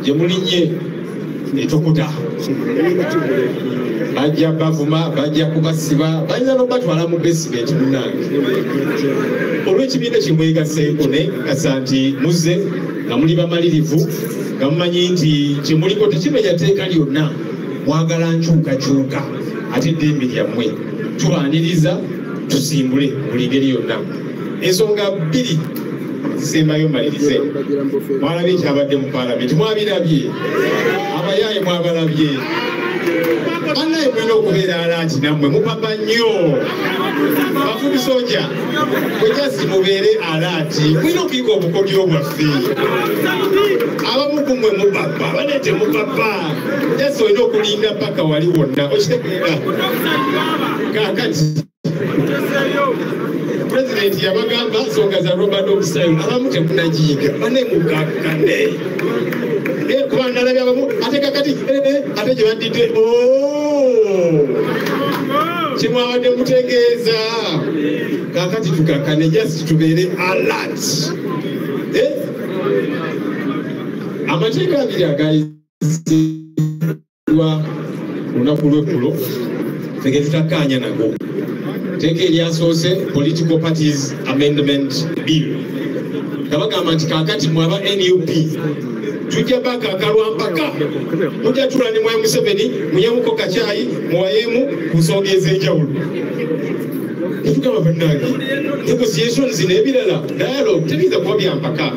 gye mulinnye etukuta bajja bavuma bajja kubasiba bayinza n'obatwala mu basement munnange olw'ekibiina kimwegaseeko ne kasa nti muzze nga muli bamalirivu nga mumanyi nti kyemuliko tekimenya tteeka lyonna mwagala nkyukakyuka ate eddembe lyammwe tubaaniriza tusimbule buli ngeri yonna ensonga bbiri zisembayo malirize mwalabye ekyabadde mu paalamenti mwabirabye abayaaye mwabalabye bannaye mulina okubeera alaati nammwe mupapa nnyo bafubi soja kwejasi mubeere alaati mulina okuyiga obukodyo bwaffe abamu kumwe mupapa abanete mupapa jasi olina okulinda paka wali wonna okitegeera kakati President yabagamba nsonga za Robert Obusayo abamu temunagiyiga bane mukakkane kuba ndalabye abamu ate kakati ate gye baddidde kimwabadde mutegeeza kakati tukakkane just tubeere alert amateeka abiri agayizibwa lunaku lw'eggulo fege tutakkaanya nago teeka eryasoose political parties amendment bill kabagamba nti kakati mwaba NUP tujja baka akalwa mpaka mujja tula ne Mwai Museveni munyamuko kacyayi muwayeemu ku nsonga ez'enjawulo netugamba bannange negotiations n'ebirala dialogue tebiza kuba bya mpaka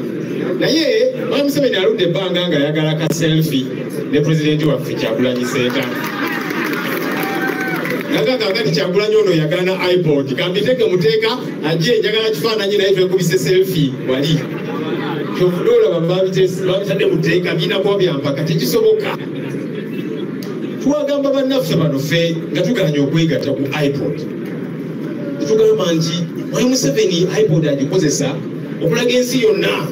naye Mwai Museveni aludde ebbanga nga ayagala ka selfie ne pulezidenti waffe Kyagulanyi Ssentamu kakati Kyagulanyi ono yagala na iPod kambiteke muteeka ajje njagala kifaananyi naye twekubise selfie wali kyovudoola babitadde muteeka birina kuba byampaka tekisoboka tuwagamba bannaffe bano ffe nga tuganya okwegatta ku iPod tugamba nti Mwai Museveni iPod agikozesa okulaga ensi yonna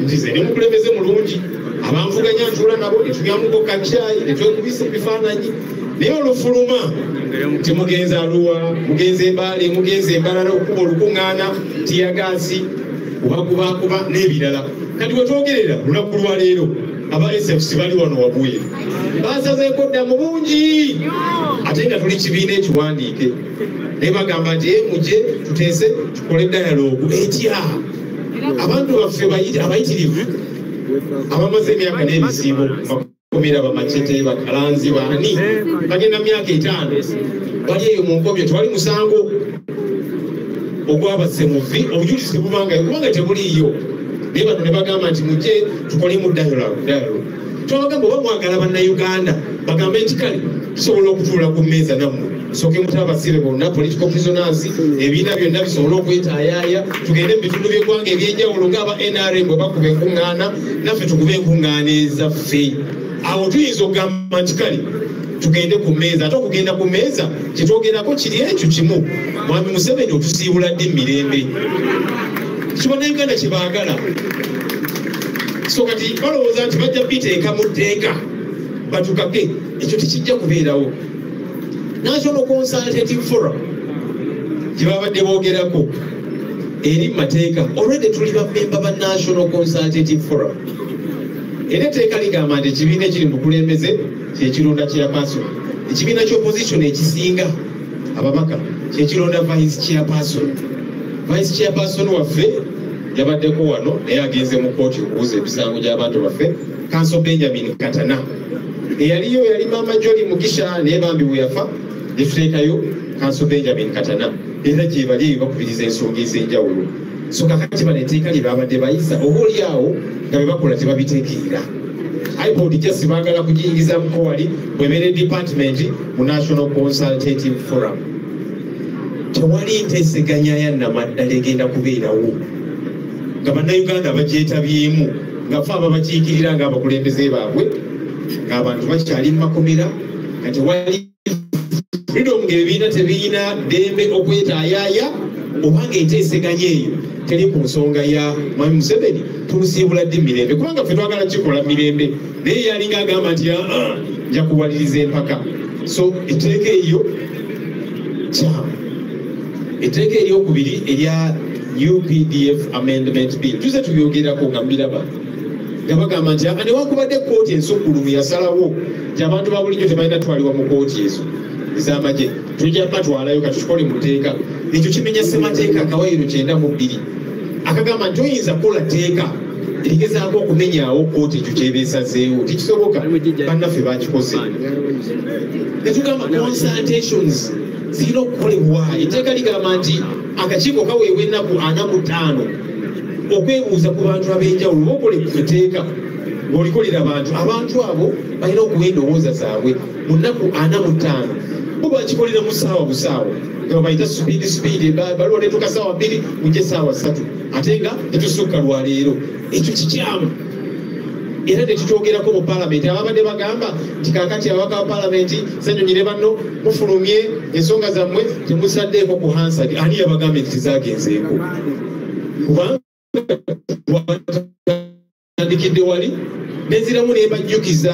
nti ze ne mukulembeze mulungi abanvuganya ntula nabo netunyamuko kacyayi netwekubisa ebifaananyi naye olufuluma temugenze Arua mugenze Mbale mugenze Mbalala okuba olukuŋŋaana tiyagaasi kubakubakuba n'ebirala kati wetwogerera lunaku lwa leero aba SFC bali wano wabweru basazeeko dda mu bungi ate nga tuli kibiina ekiwandiike naye bagamba nti mujje tuteese tukole dialogue etya abantu baffe abayitirivu abamaze emyaka n'ebizibu bakomera bamacete bakalanzi baani bagenda myaka 5 bali eyo mu nkobyo tewali musango ogwabasemuvi obujulizi kubanga tebuliiyo naye bano ne bagamba nti mujje tukole mu dialogue twabagamba oba mwagala bannayuganda bagambe nti kale tusobola okutuula ku mmeeza nammwe soke mutaba abasibe bonna political prisoners ebiina byonna bisobola okwetaayaaya tugende mu bitundu by'eggwanga ebyenjawulo ng'aba NRM bwe bakuba enkuŋŋaana naffe tukuba enkuŋŋaana ezaffe awo tuyinza okugamba nti kale tugende ku mmeeza ate okugenda ku mmeeza kyetwogerako kiri ekyo kimu Mwami Museveni otusiibula ddi mu mirembe kibonengana kyebaagala so kati balowooza nti bajja biteeka mu tteeka batukake ekyo tekijja kubeerawo National Consultative Forum gye babadde boogerako eri mu mateeka olwedde tuli bammemba ba National Consultative Forum era etteeka ligamba nti ekibiina ekiri mu bukulembeze kyekironda chairperson ekibiina ky'opposition ekisinga ababaka kyekironda vice chairperson waffe yabaddeko wano naye agenze mu kooti okubuuza emisango gy'abantu baffe Kanso Benjamin Katana eyaliyo yali Maama Jolly Mugisha naye bambi bwe yafa ne tuteekayo Kanso Benjamin Katana era gye bali eyo bakubiriza ensonga ez'enjawulo so kakati bano etteeka lye babadde bayisa oba oli awo nga be bakola tebabitegeera iPod just baagala kugiyingiza muko wali bwemere department mu National Consultative Forum tewali nteeseganya ya namaddala egenda kubeerawo nga bannayuganda bagyetabyemu nga fe ababakiikirira ng'abakulembeze baabwe ng'abantu bakyali mu makomera nga tewali freedom ng'ebibiina tebirina ddembe okwetaayaaya obanga enteeseganya eyo teri ku nsonga ya Mwami Museveni tumusiibula ddi mirembe kubanga ffe twagala kikola mirembe naye yalinga agamba nti nja kuwaliriza empaka so etteeka eryo kyamu etteeka eryokubiri erya UPDF amendment bill tuze tubyogerako nga mbiraba bagamba nti newankubadde kkooti ensukkulumu yasalawo nti abantu ba bulijjo tebalina twalibwa mu kkooti ezo ez'amagye tujja batwalayo kati tukole mu tteeka ekyo kimenya ssemateeka akawairo 92 akagamba nti oyinza kukola tteeka erigezaako okumenyaawo kkooti ekyo kyebeesazeewo tekisoboka bannaffe bakikoze netugamba consultations zirina okukolebwa etteeka ligamba nti akakiiko kaweebwa ennaku 45 okwebuuza ku bantu ab'enjawulo bokole ku etteeka ng'olikolera abantu abo balina okuwa endowooza zaabwe mu nnaku 45 bo bakikolera mu ssaawa busaawa nga bayita supiidi baluwa netuka ssaawa 2 mujje ssaawa 3 ate nga tetusukka lwaleero ekyo kikyamu era tekitwogerako mu paalamenti ababadde bagamba nti kaakati ababaka ba paalamenti sanyonyire banno mufulumye ensonga zammwe temusaddeeko ku hansard ani yabagambye nti tizagenzeeko kubanga tandikidde wali neziramu nebajjukiza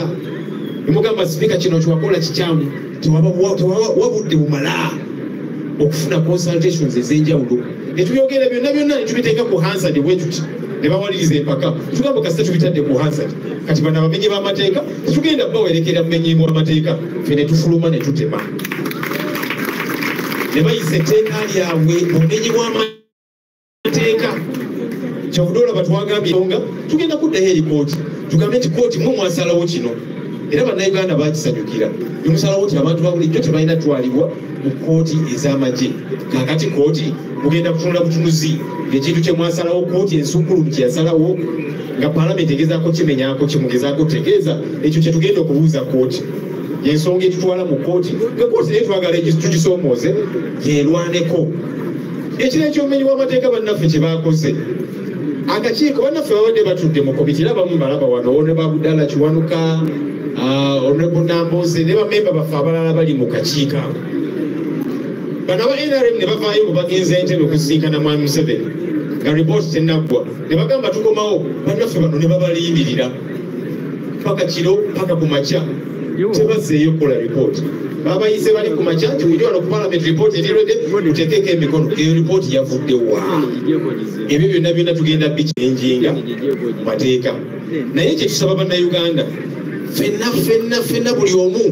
nemugamba sipiika kino kiwakola kikyamu tewabudde bumala okufuna consultations ez'enjawulo netuyogera byonna netubiteeka ku hansard bwe tuti ne bawaliriza empaka tugamba kasita tubitadde ku hansard kati bano abamenyi b'amateeka tetugenda bawerekera mumenyimu w'amateeka fe ne tufuluma ne tutema ne bayisa etteeka lyabwe obumenyi bw'amateeka kyavudde olaba twagambye nga tugenda kuddayo eri kooti tugambe nti kooti mwe mwasalawo kino era bannayuganda bakisanyukira nemusalawo nti abantu babulijjo tebalina twalibwa mu kooti ez'amagye kakati kooti mugenda kutunula butunuzi ekintu kyemwasalawo kooti ensukkulumu kyeyasalawo nga paalamenti egezaako kimenyaako kimugezaako tegeeza ekyo kyetugenda okubuuza kooti yensonga etutwala mu kooti nga kooti naye twagala tugisomooze yerwaneko ekiro ekyomenyi w'amateeka bannaffe kye baakoze akakiiko bannaffe babadde batudde mu komiti era abamu balaba wano ne babudala kiwanuka Honorable Nambooze ne bamemba baffe abalala bali mu kakiiko ako bano aba NRM ne bavaayo bwe bagenza entebe okusinkana mwami Museveni nga ripooti tennaggwa ne bagamba tukomawo bannaffe bano ne babalindirira paka kiro paka ku makya tebazzeeyo kukola ripooti babayise bali ku makya nti ujja wano ku paalamenti ripooti eriredde tutekeeko emikono eyo ripooti yavuddewa ebyo byonna tugenda bikirenjinga mu mateeka naye kyetusaba bannayuganda ffenna buli omu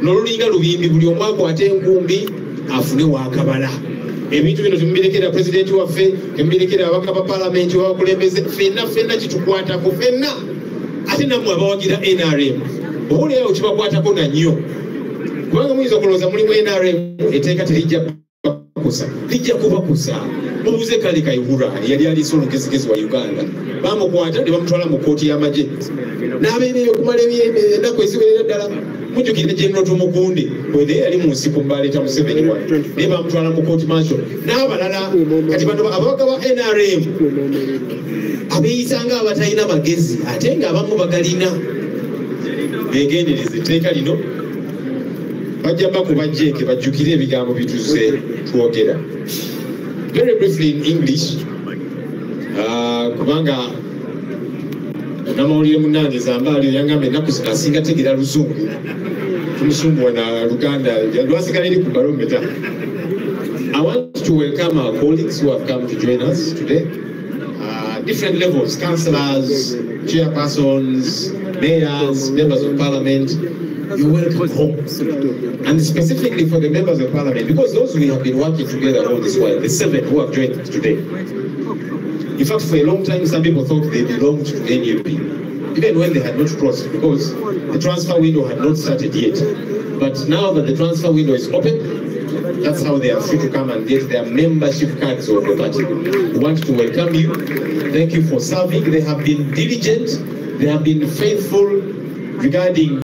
n'olulinga lubimbi buli omu akwate enkumbi afune wakabala ebintu bino temubirekera pulezidenti waffe temubirekera ababaka ba paalamenti wabakulembeze ffenna kitukwatako ffenna ate nammwe abawagira NRM obuliawo kibakwatako nannyo kubanga muyinza okulowooza mulimu NRM etteeka terijja kubakusa mubuze kale Kayihura yali aliisa olugezigezi wa Uganda bamukwata ne bamutwala mu kooti y'amagye n'abeereyo okumala ennaku eziwerera ddala mujjukire General Tumukunde bwe yali mu nsiko mbaleeta Museveni wa naye bamutwala mu kooti mansion n'abalala kati bano ababaka ba NRM abeeyisa nga abatalina magezi ate ng'abamu bagalina beegendereze etteeka lino bajja bakuba jeeke bajjukire ebigambo bituze twogera very briefly in English kubanga namawulire munange Zambali yangamba ennaku zino asinga tegera luzungu tumusunguwa na Luganda lwasigala eri ku barometer. I want to welcome our colleagues who have come to join us today, different levels, councillors, chairpersons, mayors, members of parliament. You're welcome home. And specifically for the members of parliament, because those we have been working together all this while, the 7 who have joined us today. In fact, for a long time, some people thought they belonged to NUP, even when they had not crossed, because the transfer window had not started yet. But now that the transfer window is open, that's how they are free to come and get their membership cards of the party. We want to welcome you. Thank you for serving. They have been diligent. They have been faithful regarding